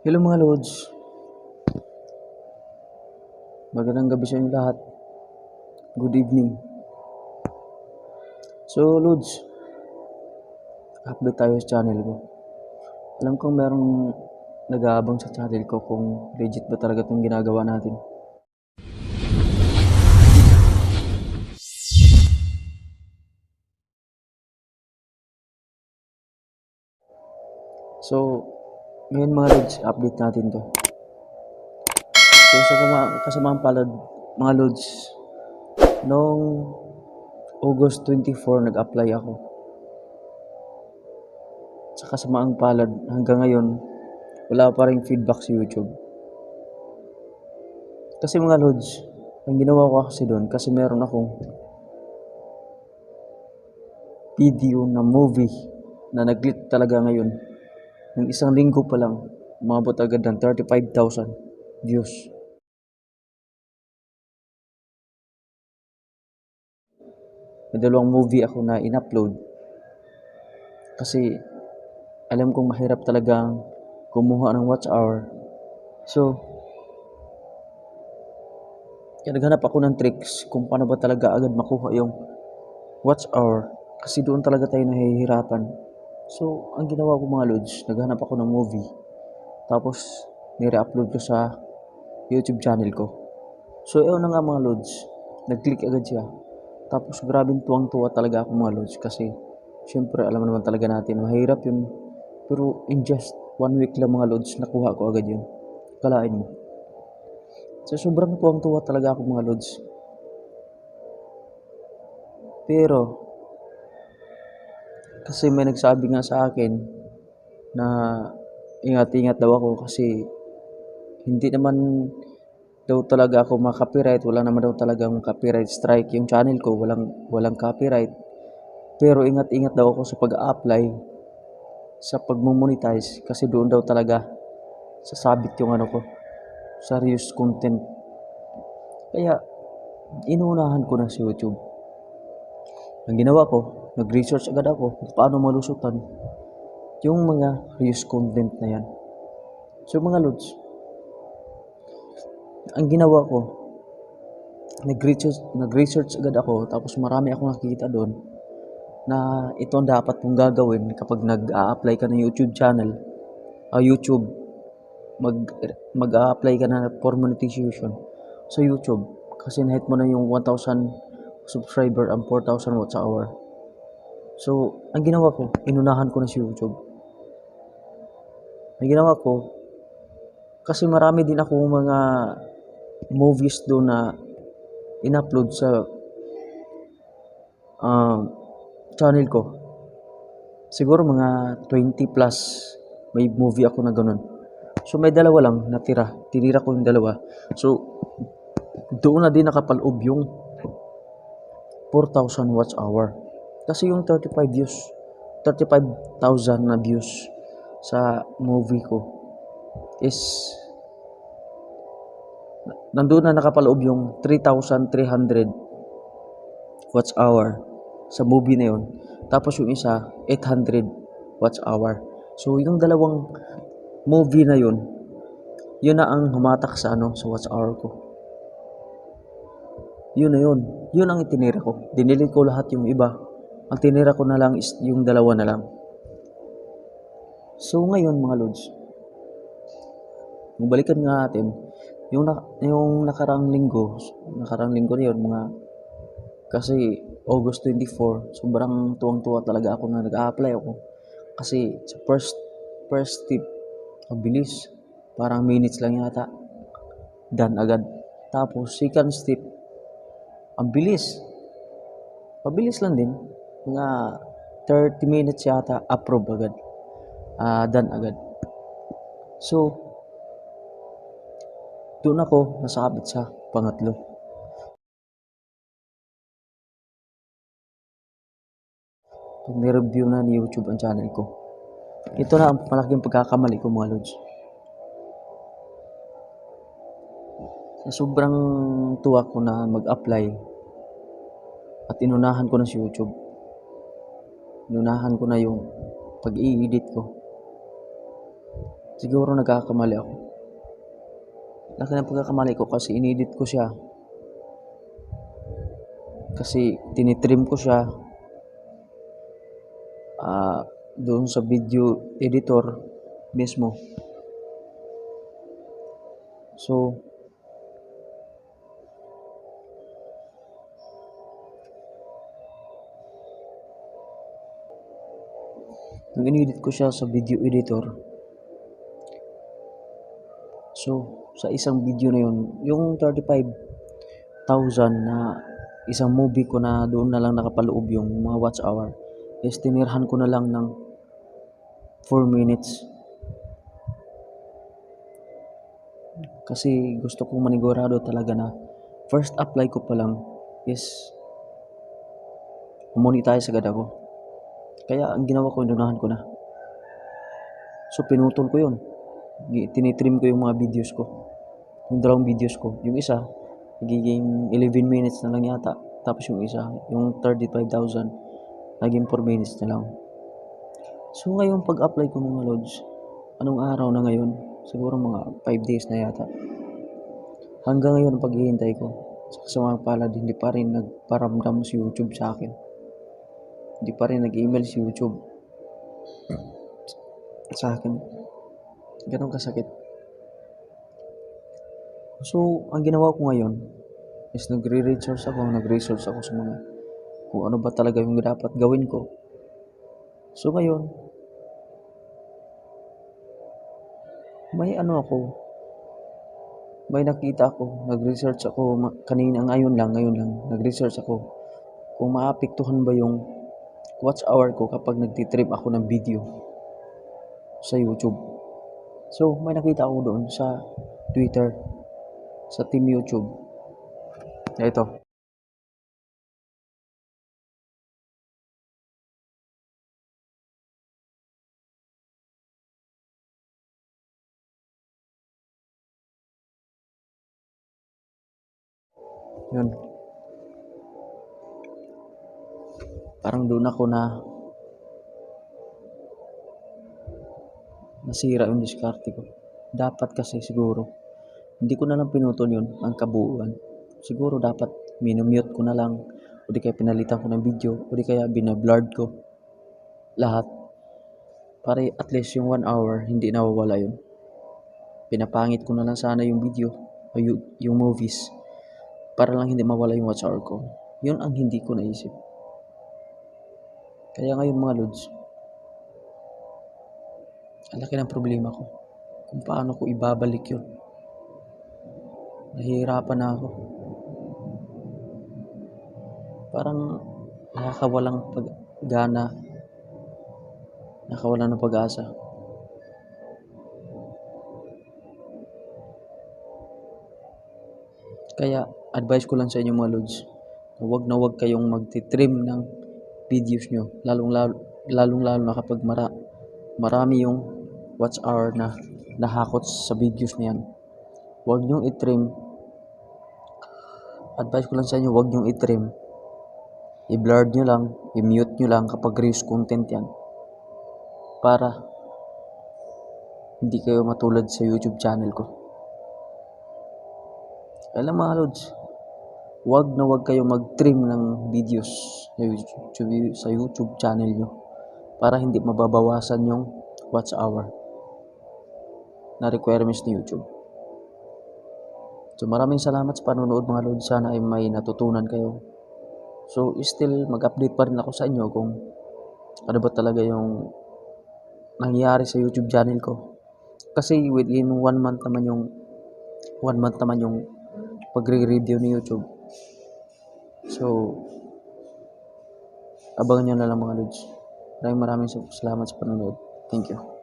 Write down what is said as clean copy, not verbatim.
Hello mga Lods, magandang gabi sa inyo lahat. Good evening. So Lods, update tayo sa channel ko. Alam kong merong nag-aabang sa channel ko kung legit ba talaga itong ginagawa natin. So, ngayon mga Lods, update natin to. So sa kasamaang palad, mga Lods, noong August 24 nag-apply ako. Sa kasamaang palad, hanggang ngayon, wala pa rin feedback sa YouTube. Kasi mga Lods, ang ginawa ko kasi doon, kasi meron akong video na movie na nag-click talaga ngayon. Ng isang linggo pa lang, umabot agad ng 35,000 views. May dalawang movie ako na in-upload. Kasi alam kong mahirap talagang kumuha ng watch hour. So, naghanap ako ng tricks kung paano ba talaga agad makuha yung watch hour. Kasi doon talaga tayo nahihirapan. So, ang ginawa ko mga Lods, naghanap ako ng movie. Tapos, nire-upload ko sa YouTube channel ko. So, ewan na nga mga Lods, nag-click agad siya. Tapos, grabing tuwang-tuwa talaga ako mga Lods kasi, syempre, alam naman talaga natin, mahirap yun. Pero, in just 1 week lang mga Lods, nakuha ko agad yun. Kalain mo. So, sobrang tuwang-tuwa talaga ako mga Lods. Pero, kasi may nagsabi nga sa akin na ingat-ingat daw ako kasi hindi naman daw talaga ako ma-copyright, wala naman daw talagang copyright strike yung channel ko, walang copyright. Pero ingat-ingat daw ako sa pag-apply sa pag-monetize kasi doon daw talaga sasabit yung ano ko, serious content. Kaya inuunahan ko na si YouTube. Ang ginawa ko, nag-research agad ako kung paano malusutan yung mga reuse content na yan. So mga Lods, ang ginawa ko, nag-research agad ako, tapos marami akong nakikita doon na ito ang dapat mong gagawin kapag nag-a-apply ka ng YouTube channel, YouTube, mag-a-apply ka na for monetization sa YouTube kasi na-hit mo na yung 1,000 subscriber and 4,000 watch hour. So, ang ginawa ko, inunahan ko na si YouTube. Ang ginawa ko, kasi marami din ako mga movies doon na in-upload sa channel ko. Siguro mga 20 plus may movie ako na ganun. So may dalawa lang natira. Tinira ko yung dalawa. So doon na din nakapaloob yung 4,000 watch hour. Kasi yung 35,000 na views sa movie ko is nandoon na nakapaloob yung 3,300 watch hour sa movie na yun. Tapos yung isa, 800 watch hour. So, yung dalawang movie na yun, yun na ang humatak sa sa watch hour ko. Yun na yun. Yun ang itinira ko. Dinelete ko lahat yung iba. Ang tinira ko na lang is yung dalawa na lang. So, ngayon mga Lods, balikan nga natin, yung nakarang linggo na yun, kasi August 24, sobrang tuwang-tuwa talaga ako na nag-a-apply ako. Kasi sa first step, ang bilis. Parang minutes lang yata. Done agad. Tapos second step, ang bilis. Pabilis lang din. Mga 30 minutes yata, approve agad. Done agad. So, doon ako nasabit sa pangatlo. Pag ni-review na ni YouTube ang channel ko. Ito na ang malaking pagkakamali ko mga Lods. Sa sobrang tuwa ko na mag-apply at inunahan ko na si YouTube. Inunahan ko na yung pag-i-edit ko. Siguro nagkakamali ako. Laki ng pagkakamali ko kasi inedit ko siya. Kasi tinitrim ko siya doon sa video editor mismo. So, nung inedit ko siya sa video editor, so, sa isang video na yun, yung 35,000 na isang movie ko na doon na lang nakapaloob yung mga watch hour, is tinirhan ko na lang ng 4 minutes. Kasi gusto kong manigurado talaga na first apply ko pa lang is monetize agad ako. Kaya ang ginawa ko, inunahan ko na. So, pinutol ko yun. Tinitrim ko yung mga videos ko. Yung dalawang videos ko. Yung isa, nagiging 11 minutes na lang yata. Tapos yung isa, yung 35,000, naging 4 minutes na lang. So, ngayon pag-apply ko mga lods, anong araw na ngayon? Siguro mga 5 days na yata. Hanggang ngayon, paghihintay ko. Sa mga palad, hindi pa rin nagparamdam si YouTube sa akin. Hindi pa rin nag-email si YouTube sa akin. Ganun kasakit. So, ang ginawa ko ngayon is nagre-research ako sa mga kung ano ba talaga yung dapat gawin ko. So, ngayon, may nakita ako, nag-research ako ngayon lang, nag-research ako kung maapektuhan ba yung watch hour ko kapag nagtitrim ako ng video sa YouTube. So, may nakita ako doon sa Twitter, sa Team YouTube. Ito. Yun. Parang doon ako nasira yung diskarte ko. Dapat kasi siguro, hindi ko na lang pinutol yun, ang kabuuan. Siguro dapat minumute ko na lang, o di kaya pinalitan ko ng video, o di kaya binablurred ko lahat. Para at least yung 1 hour, hindi nawawala yun. Pinapangit ko na lang sana yung video, o yung movies, para lang hindi mawala yung watch hour ko. Yun ang hindi ko naisip. Kaya ngayon mga lods, ang laki ng problema ko kung paano ko ibabalik yun. Nahihirapan na ako. Parang nakakawalang gana, nakawalan ng pag-asa. Kaya advice ko lang sa inyo mga lods, na wag kayong magtitrim ng videos nyo, lalong lalo na kapag marami yung watch hour na nahakot sa videos na yan. Wag nyong i-trim. Advice ko lang sa inyo, wag nyong i-trim. I-blur nyo lang, i-mute nyo lang kapag reuse content yan. Para hindi kayo matulad sa YouTube channel ko. Alam mga lods, wag kayo mag-trim ng videos sa YouTube channel nyo para hindi mababawasan yung watch hour na requirements ni YouTube. So maraming salamat sa panonood mga lods. Sana ay may natutunan kayo. So still mag-update pa rin ako sa inyo kung ano ba talaga yung nangyayari sa YouTube channel ko. Kasi within 1 month naman yung pagre-review ni YouTube. So, abangan nyo na lang mga lods. Maraming salamat sa panonood. Thank you.